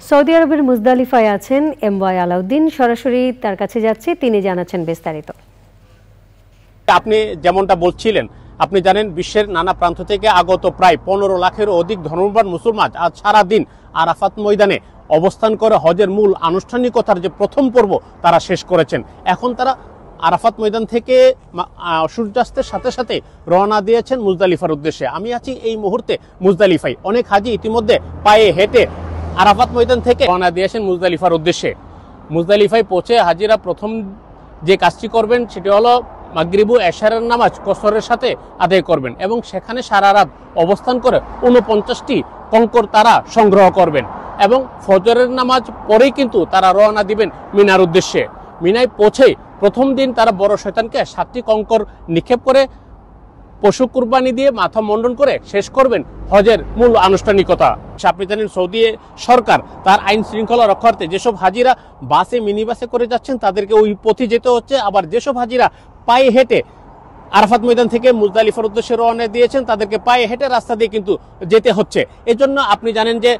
Saudi আরবের মুজদালিফায় আছেন MY Alauddin, সরাসরি তার কাছে যাচ্ছে, তিনি জানাচ্ছেন বিস্তারিত। আপনি যেমনটা বলছিলেন, আপনি জানেন বিশ্বের নানা প্রান্ত থেকে আগত প্রায় 15 লাখেরও অধিক ধর্মপ্রাণ মুসলমান আজ সারাদিন আরাফাত ময়দানে অবস্থান করে হজের মূল আনুষ্ঠানিকতার যে প্রথম পর্ব তারা শেষ করেছেন। এখন তারা আরাফাত ময়দান থেকে সূর্যাস্তের সাথে সাথে রওনা দিয়েছেন মুজদালিফার উদ্দেশ্যে। আমি আছি এই মুহূর্তে মুজদালিফায়। অনেক হাজি ইতিমধ্যে পায়ে হেঁটে আরাফাত ময়দান থেকে রওনা দিয়েছেন মুজদালিফার উদ্দেশ্যে। মুজদালিফায় পৌঁছে হাজিরা প্রথম যে কাজটি করবেন সেটি হলো মাগরিবু এশারের নামাজ কসরের সাথে আদায় করবেন এবং সেখানে সারা রাত অবস্থান করে 49টি কঙ্কর তারা সংগ্রহ করবেন এবং ফজরের নামাজ পরেই কিন্তু তারা রওনা দিবেন মিনার উদ্দেশ্যে। মিনায় পৌঁছেই প্রথম দিন তারা বড় শয়তানকে 7টি কঙ্কর নিক্ষেপ করে পশু কুরবানি দিয়ে মাথা মণ্ডন করে শেষ করবেন হজের মূল আনুষ্ঠানিকতা। আপনি জানেন সৌদি সরকার তার আইন শৃঙ্খলা রক্ষার্থে যেসব হাজিরা বাসে মিনি বাসে করে যাচ্ছেন তাদেরকে ওই পথে যেতে হচ্ছে, আবার যেসব হাজিরা পায়ে হেঁটে আরাফাত ময়দান থেকে মুজদালিফার উদ্দেশ্যে রওনা দিয়েছেন তাদেরকে পায়ে হেঁটে রাস্তা দিয়ে কিন্তু যেতে হচ্ছে। এজন্য আপনি জানেন যে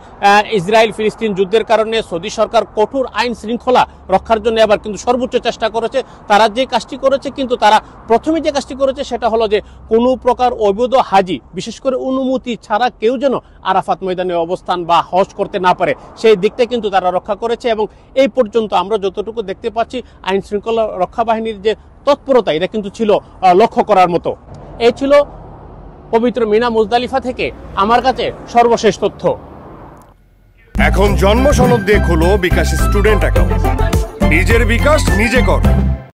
ইসরায়েল ফিলিস্তিন যুদ্ধের কারণে সৌদি সরকার কঠোর আইন শৃঙ্খলা রক্ষার জন্য এবার কিন্তু সর্বোচ্চ চেষ্টা করেছে। তারা যে কাজটি করেছে, কিন্তু তারা প্রথমে যে কাজটি করেছে সেটা হলো যে কোনো প্রকার অবৈধ হাজি, বিশেষ করে অনুমতি ছাড়া কেউ যেন আরাফাত ময়দানে অবস্থান বা হজ করতে না পারে সেই দিকটা কিন্তু তারা রক্ষা করেছে। এবং এই পর্যন্ত আমরা যতটুকু দেখতে পাচ্ছি আইন শৃঙ্খলা রক্ষা বাহিনীর যে তৎপরতা এটা কিন্তু ছিল লক্ষ্য করার মতো। এই ছিল পবিত্র মিনা মুজদালিফা থেকে আমার কাছে সর্বশেষ তথ্য। এখন জন্ম সনদ দিয়ে খোলো বিকাশ স্টুডেন্ট অ্যাকাউন্ট। নিজের বিকাশ নিজে কর।